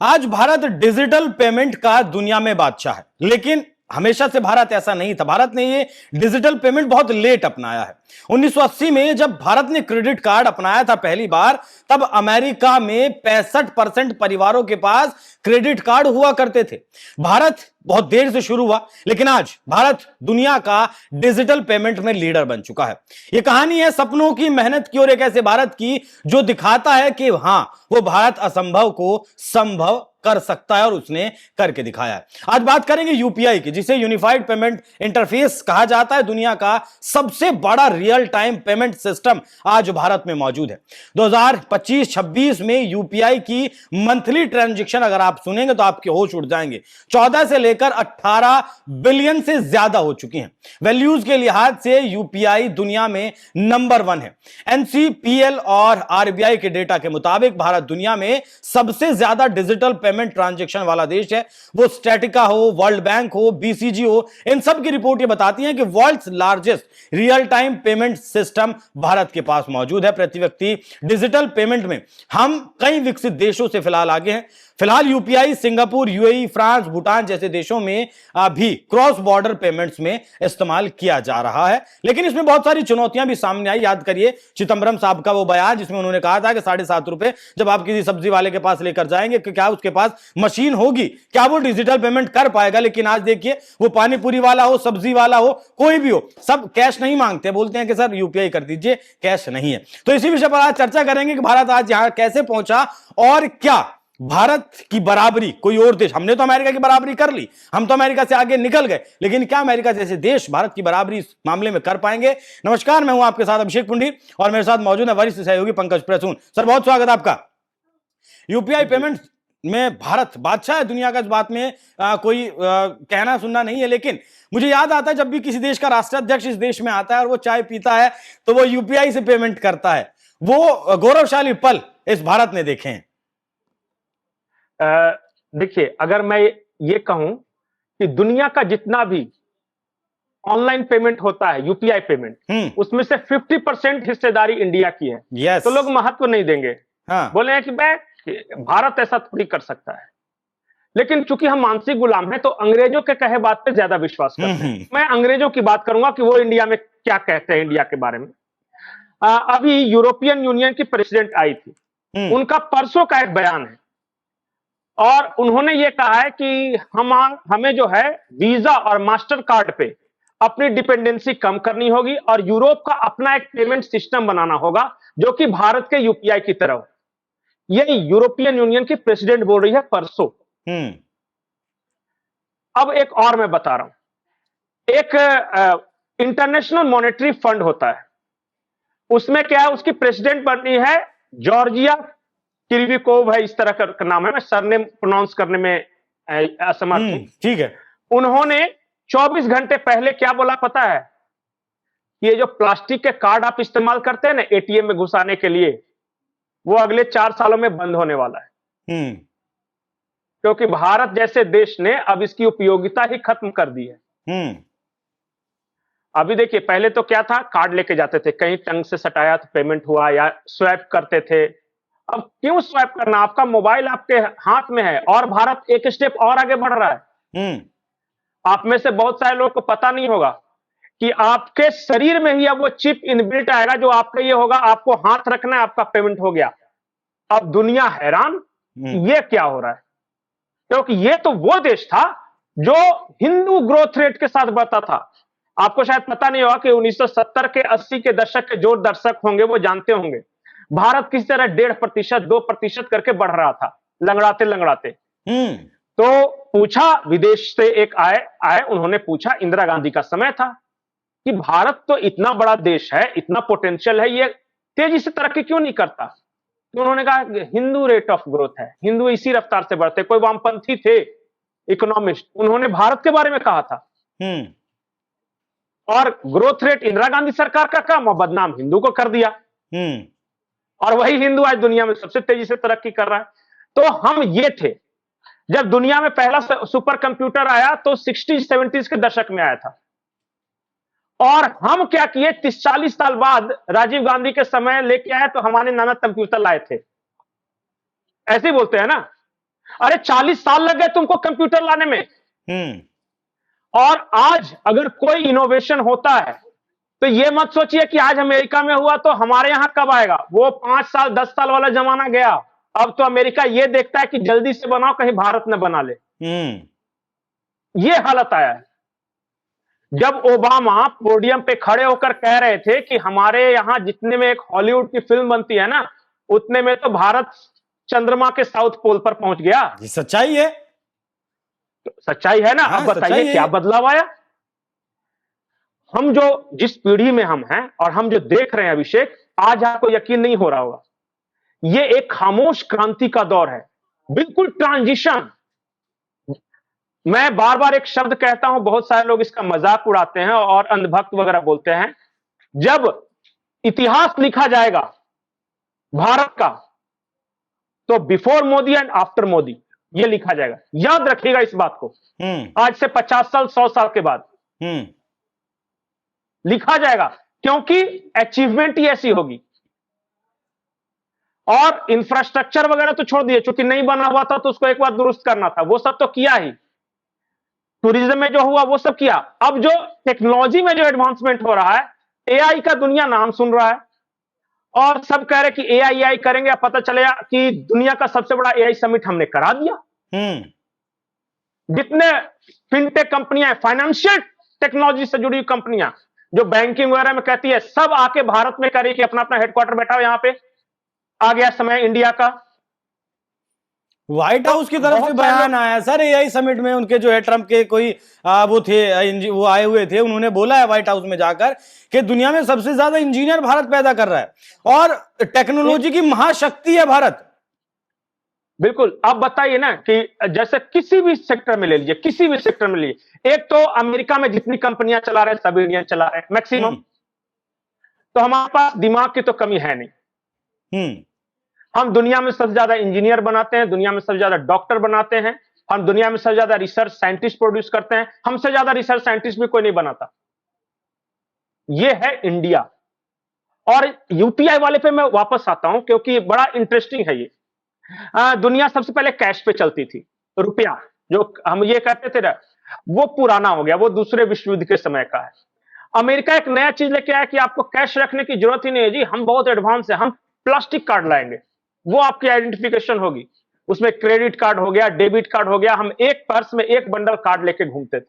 आज Bharat digital payment का दुनिया में बादशाह है, लेकिन हमेशा से भारत ऐसा नहीं था। भारत ने ये डिजिटल पेमेंट बहुत लेट अपनाया है। 1980 में जब भारत ने क्रेडिट कार्ड अपनाया था पहली बार, तब अमेरिका में 65% परिवारों के पास क्रेडिट कार्ड हुआ करते थे। भारत बहुत देर से शुरू हुआ, लेकिन आज भारत दुनिया का डिजिटल पेमेंट में लीडर बन चुका है। यह कहानी है सपनों की, मेहनत की और एक ऐसे भारत की जो दिखाता है कि हां, वो भारत असंभव को संभव कर सकता है और उसने करके दिखाया है। आज बात करेंगे यूपीआई की, जिसे यूनिफाइड पेमेंट इंटरफेस कहा जाता है। दुनिया का सबसे बड़ा रियल टाइम पेमेंट सिस्टम आज भारत में मौजूद है। 2025-26 में यूपीआई की मंथली ट्रांजैक्शन अगर आप सुनेंगे तो आपके होश उड़ जाएंगे। 14 से लेकर 18 बिलियन से ज्यादा हो चुकी हैं। वैल्यूज के लिहाज से यूपीआई दुनिया में नंबर 1 है। एनसीपीएल और आरबीआई के डेटा के मुताबिक भारत दुनिया में सबसे ज्यादा डिजिटल पेमेंट ट्रांजैक्शन वाला देश है। वो स्टैटिका हो, वर्ल्ड बैंक हो, बीसीजी हो, इन सब की रिपोर्ट ये बताती है कि world's largest real time payment system Bharat के पास मौजूद है। प्रति व्यक्ति डिजिटल पेमेंट में हम कई विकसित देशों से फिलहाल आगे हैं। फिलहाल UPI Singapore, UAE, France, Bhutan जैसे देशों में भी क्रॉस बॉर्डर पेमेंट्स में इस्तेमाल किया जा रहा है, लेकिन इसमें बहुत सारी चुनौतियां भी सामने आई। याद करिए चिदंबरम साहब का वो बयान, जिसमें उन्होंने कहा था कि 7.5 रुपए जब आप किसी सब्जी वाले के पास लेकर जाएंगे कि क्या उसके पास मशीन होगी, क्या वो डिजिटल पेमेंट कर पाएगा। लेकिन आज देखिए, वो पानी पूरी वाला हो, सब्जी वाला हो, कोई भी हो, सब कैश नहीं मांगते, बोलते हैं कि सर यूपीआई कर दीजिए, कैश नहीं है। तो इसी विषय पर आज चर्चा करेंगे कि भारत आज यहां कैसे पहुंचा और क्या भारत की बराबरी कोई और देश, हमने तो अमेरिका की बराबरी कर ली, हम तो अमेरिका से आगे निकल गए, लेकिन क्या अमेरिका जैसे देश भारत की बराबरी इस मामले में कर पाएंगे। नमस्कार, मैं हूं आपके साथ अभिषेक पुंडीर और मेरे साथ मौजूद है वरिष्ठ सहयोगी पंकज प्रसून। सर, बहुत स्वागत आपका। यूपीआई पेमेंट में भारत बादशाह है दुनिया का, इस बात में कोई कहना सुनना नहीं है, लेकिन मुझे याद आता है जब भी किसी देश का राष्ट्राध्यक्ष इस देश में आता है और वो चाय पीता है तो वो यूपीआई से पेमेंट करता है। वो गौरवशाली पल इस भारत ने देखे हैं। देखिए, अगर मैं ये कहूं कि दुनिया का जितना भी ऑनलाइन पेमेंट होता है, यूपीआई पेमेंट, उसमें से 50% हिस्सेदारी इंडिया की है। तो लोग महत्व नहीं देंगे। बोले कि भारत ऐसा थोड़ी कर सकता है, लेकिन चूंकि हम मानसिक गुलाम हैं तो अंग्रेजों के कहे बात पे ज्यादा विश्वास करते हैं। मैं अंग्रेजों की बात करूंगा कि वो इंडिया में क्या कहते हैं इंडिया के बारे में। अभी यूरोपियन यूनियन की प्रेसिडेंट आई थी, उनका परसों का एक बयान है और उन्होंने ये कहा है कि हमें जो है वीजा और मास्टर कार्ड पे अपनी डिपेंडेंसी कम करनी होगी और यूरोप का अपना एक पेमेंट सिस्टम बनाना होगा जो कि भारत के यूपीआई की तरह हो। ये यूरोपियन यूनियन की प्रेसिडेंट बोल रही है परसों। अब एक और मैं बता रहा हूं, एक इंटरनेशनल मॉनेटरी फंड होता है, उसमें क्या है, उसकी प्रेसिडेंट बनी है जॉर्जिया किरिविकोव है, इस तरह का नाम है, मैं सरनेम प्रोनाउंस करने में असमर्थ हूं। ठीक है। उन्होंने 24 घंटे पहले क्या बोला पता है? ये जो प्लास्टिक के कार्ड आप इस्तेमाल करते हैं ना एटीएम में घुसाने के लिए, वो अगले 4 सालों में बंद होने वाला है। क्योंकि भारत जैसे देश ने अब इसकी उपयोगिता ही खत्म कर दी है। अभी देखिए, पहले तो क्या था, कार्ड लेके जाते थे, कहीं टंग से सटाया तो पेमेंट हुआ, या स्वैप करते थे। अब क्यों स्वैप करना, आपका मोबाइल आपके हाथ में है और भारत एक स्टेप और आगे बढ़ रहा है। आप में से बहुत सारे लोगों को पता नहीं होगा कि आपके शरीर में ही अब वो चिप इनबिल्ट आएगा जो आपका ये होगा, आपको हाथ रखना है, आपका पेमेंट हो गया। अब दुनिया हैरान, ये क्या हो रहा है, क्योंकि ये तो वो देश था जो हिंदू ग्रोथ रेट के साथ बढ़ता था। आपको शायद पता नहीं होगा कि 1970 के 80 के दशक के जो दर्शक होंगे वो जानते होंगे, भारत किसी तरह 1.5%, 2% करके बढ़ रहा था, लंगड़ाते लंगड़ाते। तो पूछा, विदेश से एक आए, उन्होंने पूछा, इंदिरा गांधी का समय था, कि भारत तो इतना बड़ा देश है, इतना पोटेंशियल है, ये तेजी से तरक्की क्यों नहीं करता? तो उन्होंने कहा हिंदू रेट ऑफ ग्रोथ है, हिंदू इसी रफ्तार से बढ़ते। कोई वामपंथी थे इकोनॉमिस्ट, उन्होंने भारत के बारे में कहा था। और ग्रोथ रेट इंदिरा गांधी सरकार का काम और बदनाम हिंदू को कर दिया। और वही हिंदू आज दुनिया में सबसे तेजी से तरक्की कर रहा है। तो हम ये थे, जब दुनिया में पहला सुपर कंप्यूटर आया तो 60-70s के दशक में आया था, और हम क्या किए, 30-40 साल बाद राजीव गांधी के समय लेके आए तो हमारे नाना कंप्यूटर लाए थे, ऐसे ही बोलते हैं ना। अरे 40 साल लग गए तुमको कंप्यूटर लाने में। हम्म। और आज अगर कोई इनोवेशन होता है तो ये मत सोचिए कि आज अमेरिका में हुआ तो हमारे यहां कब आएगा। वो 5 साल 10 साल वाला जमाना गया। अब तो अमेरिका ये देखता है कि जल्दी से बनाओ, कहीं भारत न बना ले। ये हालत आया है। जब ओबामा पोडियम पे खड़े होकर कह रहे थे कि हमारे यहां जितने में एक हॉलीवुड की फिल्म बनती है ना, उतने में तो भारत चंद्रमा के साउथ पोल पर पहुंच गया। ये सच्चाई है। तो सच्चाई है ना। हाँ, अब बताइए सच्चाई है। क्या बदलाव आया। हम जो जिस पीढ़ी में हम हैं और हम जो देख रहे हैं अभिषेक, आज आपको यकीन नहीं हो रहा होगा, ये एक खामोश क्रांति का दौर है, बिल्कुल ट्रांजिशन। मैं बार बार एक शब्द कहता हूं, बहुत सारे लोग इसका मजाक उड़ाते हैं और अंधभक्त वगैरह बोलते हैं। जब इतिहास लिखा जाएगा भारत का, तो before Modi and after Modi ये लिखा जाएगा। याद रखिएगा इस बात को। आज से 50 साल 100 साल के बाद लिखा जाएगा, क्योंकि अचीवमेंट ही ऐसी होगी। और इंफ्रास्ट्रक्चर वगैरह तो छोड़ दिए, चूंकि नहीं बना हुआ था तो उसको एक बार दुरुस्त करना था, वो सब तो किया ही। टूरिज्म में जो हुआ वो सब किया। अब जो टेक्नोलॉजी में जो एडवांसमेंट हो रहा है, एआई का दुनिया नाम सुन रहा है और सब कह रहे कि एआई करेंगे। अब पता चलेगा कि दुनिया का सबसे बड़ा एआई समिट हमने करा दिया। जितने फिनटेक कंपनियां, फाइनेंशियल टेक्नोलॉजी से जुड़ी कंपनियां जो बैंकिंग वगैरह में कहती है, सब आके भारत में करी कि अपना अपना हेडक्वार्टर बैठा हो यहां पे। आ गया समय इंडिया का। व्हाइट हाउस की तरफ से बयान आया सर एआई समिट में। उनके जो है ट्रंप के कोई वो थे, वो आए हुए थे, उन्होंने बोला है व्हाइट हाउस में जाकर कि दुनिया में सबसे ज्यादा इंजीनियर भारत पैदा कर रहा है और टेक्नोलॉजी की महाशक्ति है भारत। बिल्कुल। आप बताइए ना कि जैसे किसी भी सेक्टर में ले लीजिए, किसी भी सेक्टर में लीजिए, एक तो अमेरिका में जितनी कंपनियां चला रहे हैं सब इंडियन चला रहे हैं मैक्सिमम। तो हमारे पास दिमाग की तो कमी है नहीं। हम दुनिया में सबसे ज्यादा इंजीनियर बनाते हैं, दुनिया में सबसे ज्यादा डॉक्टर बनाते हैं, हम दुनिया में सबसे ज्यादा रिसर्च साइंटिस्ट प्रोड्यूस करते हैं। हमसे ज्यादा रिसर्च साइंटिस्ट भी कोई नहीं बनाता। यह है इंडिया। और यूपीआई वाले पे मैं वापस आता हूं क्योंकि बड़ा इंटरेस्टिंग है ये। दुनिया सबसे पहले कैश पे चलती थी। रुपया जो हम ये कहते थे ना, वो पुराना हो गया, वो दूसरे विश्व युद्ध के समय का है। अमेरिका एक नया चीज लेके आया कि आपको कैश रखने की जरूरत ही नहीं है जी, हम बहुत एडवांस है, हम प्लास्टिक कार्ड लाएंगे, वो आपकी आइडेंटिफिकेशन होगी। उसमें क्रेडिट कार्ड हो गया, डेबिट कार्ड हो गया, हम एक पर्स में एक बंडल कार्ड लेके घूमते थे।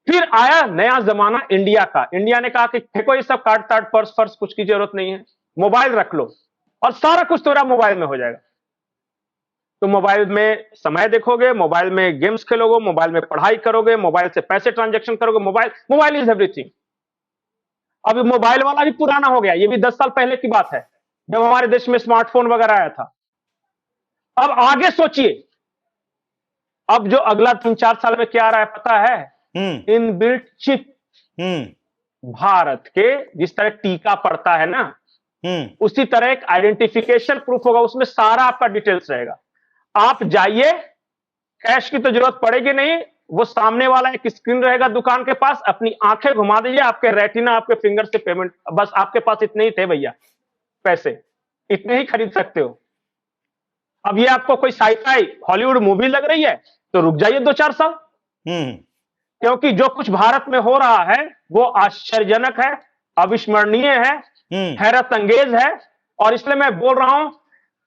फिर आया नया जमाना इंडिया का। इंडिया ने कहा कि फेंको ये सब कार्ड तार्ड पर्स फर्स, कुछ की जरूरत नहीं है, मोबाइल रख लो और सारा कुछ तुम्हारा मोबाइल में हो जाएगा। तो मोबाइल में समय देखोगे, मोबाइल में गेम्स खेलोगे, मोबाइल में पढ़ाई करोगे, मोबाइल से पैसे ट्रांजैक्शन करोगे। Mobile is everything. अब मोबाइल वाला भी पुराना हो गया, ये भी 10 साल पहले की बात है जब हमारे देश में स्मार्टफोन वगैरह आया था। अब आगे सोचिए, अब जो अगला 3-4 साल में क्या आ रहा है पता है? Inbuilt chip. भारत के जिस तरह टीका पड़ता है ना, उसी तरह एक आइडेंटिफिकेशन प्रूफ होगा, उसमें सारा आपका डिटेल्स रहेगा। आप जाइए, कैश की तो जरूरत पड़ेगी नहीं, वो सामने वाला एक स्क्रीन रहेगा दुकान के पास, अपनी आंखें घुमा दीजिए, आपके रेटिना आपके फिंगर से पेमेंट, बस आपके पास इतने ही थे भैया पैसे, इतने ही खरीद सकते हो। अब ये आपको कोई साई-फाई हॉलीवुड मूवी लग रही है तो रुक जाइए 2-4 साल। क्योंकि जो कुछ भारत में हो रहा है वो आश्चर्यजनक है, अविस्मरणीय है, हैरत अंगेज है। और इसलिए मैं बोल रहा हूं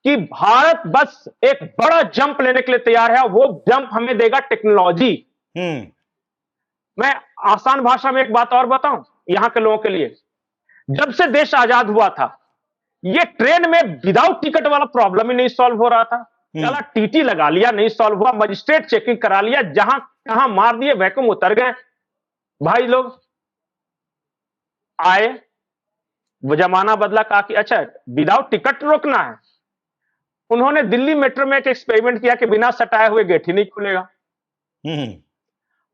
कि भारत बस एक बड़ा जंप लेने के लिए तैयार है, वो जंप हमें देगा टेक्नोलॉजी। मैं आसान भाषा में एक बात और बताऊं यहां के लोगों के लिए। जब से देश आजाद हुआ था, ये ट्रेन में विदाउट टिकट वाला प्रॉब्लम ही नहीं सॉल्व हो रहा था। चला टीटी लगा लिया, नहीं सॉल्व हुआ, मजिस्ट्रेट चेकिंग करा लिया, जहां कहां मार दिए, वैक्यूम उतर गए। भाई लोग आए, वो जमाना बदला, कहा कि अच्छा विदाउट टिकट रोकना है। उन्होंने दिल्ली मेट्रो में एक एक्सपेरिमेंट किया कि बिना सटाए हुए गेट ही नहीं खुलेगा।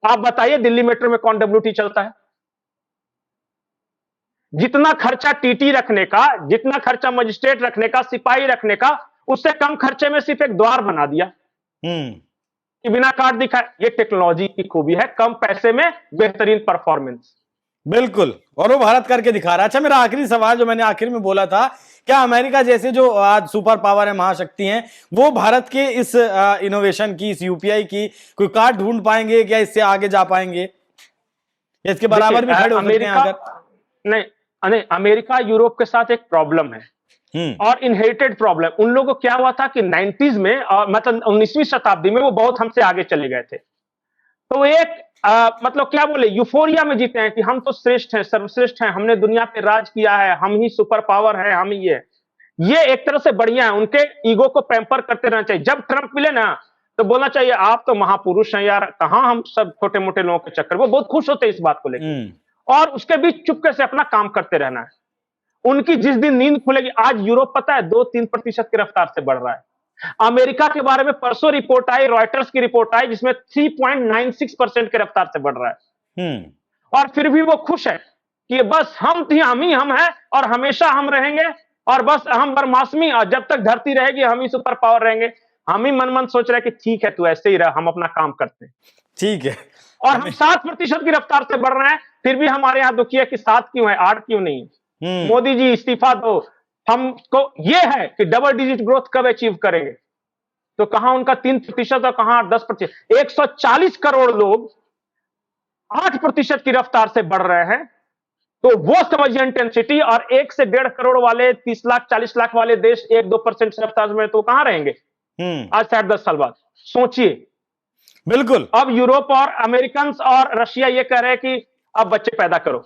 आप बताइए दिल्ली मेट्रो में कौन डब्ल्यूटी चलता है? जितना खर्चा टीटी रखने का, जितना खर्चा मजिस्ट्रेट रखने का, सिपाही रखने का, उससे कम खर्चे में सिर्फ एक द्वार बना दिया कि बिना कार्ड दिखाए। ये टेक्नोलॉजी की खूबी है, कम पैसे में बेहतरीन परफॉर्मेंस। बिल्कुल, और वो भारत करके दिखा रहा है। अच्छा, मेरा आखिरी सवाल जो मैंने आखिर में बोला था, क्या अमेरिका जैसे जो आज सुपर पावर है, महाशक्ति हैं, वो भारत के इस इनोवेशन की, इस यूपीआई की कोई कार्ड ढूंढ पाएंगे क्या? इससे आगे जा पाएंगे या इसके बराबर भी खड़े हो सकते हैं अमेरिका अगर? नहीं नहीं, अमेरिका यूरोप के साथ एक प्रॉब्लम है और इनहेरिटेड प्रॉब्लम। उन लोगों को क्या हुआ था कि 90s में और मतलब 19वीं शताब्दी में वो बहुत हमसे आगे चले गए थे। तो वो एक मतलब क्या बोले, यूफोरिया में जीते हैं कि हम तो श्रेष्ठ हैं, सर्वश्रेष्ठ हैं, हमने दुनिया पे राज किया है, हम ही सुपर पावर है, हम ही ये एक तरह से बढ़िया है। उनके ईगो को पैम्पर करते रहना चाहिए। जब ट्रंप मिले ना तो बोलना चाहिए आप तो महापुरुष हैं यार, कहां हम सब छोटे मोटे लोगों के चक्कर। वो बहुत खुश होते हैं इस बात को लेकर और उसके बीच चुपके से अपना काम करते रहना है। उनकी जिस दिन नींद खुलेगी, आज यूरोप पता है 2-3% की रफ्तार से बढ़ रहा है। अमेरिका के बारे में परसों रिपोर्ट आई, रॉयटर्स की रिपोर्ट आई, जिसमें 3.96% की रफ्तार से बढ़ रहा है। और फिर भी वो खुश है कि बस हम ही हम हैं और हमेशा हम रहेंगे और बस हम बरमासमी, और जब तक धरती रहेगी हम ही सुपर पावर रहेंगे। हम ही मन मन सोच रहे हैं कि ठीक है तू ऐसे ही रह, हम अपना काम करते हैं। ठीक है। और हम 7% की रफ्तार से बढ़ रहे हैं, फिर भी हमारे यहां दुखी है कि 7 क्यों है, 8 क्यों नहीं है। मोदी जी इस्तीफा दो। हमको ये है कि डबल डिजिट ग्रोथ कब अचीव करेंगे, तो कहां उनका 3% और कहां 10%। 140 करोड़ लोग 8% की रफ्तार से बढ़ रहे हैं, तो वो समझिए इंटेंसिटी। और 1 से 1.5 करोड़ वाले, 30 लाख 40 लाख वाले देश 1-2% रफ्तार में तो कहां रहेंगे आज से 8-10 साल बाद? सोचिए। बिल्कुल। अब यूरोप और अमेरिकन और रशिया ये कह रहे हैं कि अब बच्चे पैदा करो,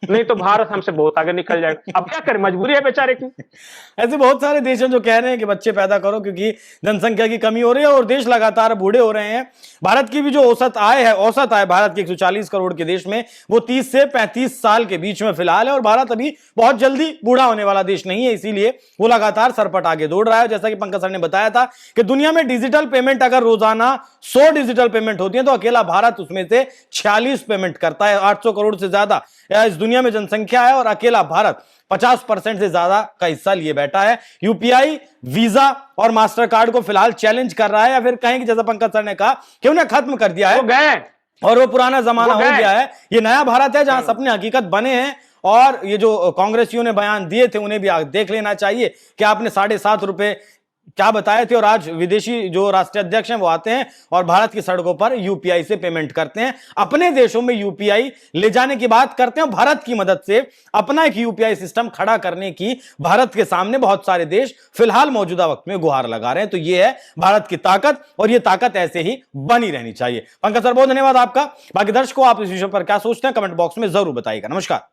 नहीं तो भारत हमसे बहुत आगे निकल जाएगा। अब क्या करें, मजबूरी है बेचारे की। ऐसे बहुत सारे देश हैं जो कह रहे हैं कि बच्चे पैदा करो क्योंकि जनसंख्या की कमी हो रही है और देश लगातार बूढ़े हो रहे हैं। भारत की भी जो औसत आय भारत की 140 करोड़ के देश में, वो 30 से 35 साल के बीच में फिलहाल है और भारत अभी बहुत जल्दी बूढ़ा होने वाला देश नहीं है, इसीलिए वो लगातार सरपट आगे दौड़ रहा है। जैसा कि पंकज सर ने बताया था कि दुनिया में डिजिटल पेमेंट अगर रोजाना 100 डिजिटल पेमेंट होती है तो अकेला भारत उसमें से 46 पेमेंट करता है। 800 करोड़ से ज्यादा इस दुनिया में जनसंख्या है और अकेला भारत 50% से ज्यादा का हिस्सा लिए बैठा है। यूपीआई, वीजा और मास्टर कार्ड को फिलहाल चैलेंज कर रहा है, या फिर कहें कि जैसा पंकज सर ने कहा कि उन्हें खत्म कर दिया है, वो गए और वो पुराना जमाना हो गया है। ये नया भारत है जहां सपने हकीकत बने हैं। और ये जो कांग्रेसियों ने बयान दिए थे उन्हें भी देख लेना चाहिए कि आपने 7.5 रुपए क्या बताए थे, और आज विदेशी जो राष्ट्रीय अध्यक्ष हैं वो आते हैं और भारत की सड़कों पर यूपीआई से पेमेंट करते हैं। अपने देशों में यूपीआई ले जाने की बात करते हैं। भारत की मदद से अपना एक यूपीआई सिस्टम खड़ा करने की भारत के सामने बहुत सारे देश फिलहाल मौजूदा वक्त में गुहार लगा रहे हैं। तो ये है भारत की ताकत और ये ताकत ऐसे ही बनी रहनी चाहिए। पंकज सर, बहुत धन्यवाद आपका। बाकी दर्शकों, आप इस विषय पर क्या सोचते हैं कमेंट बॉक्स में जरूर बताइएगा। नमस्कार।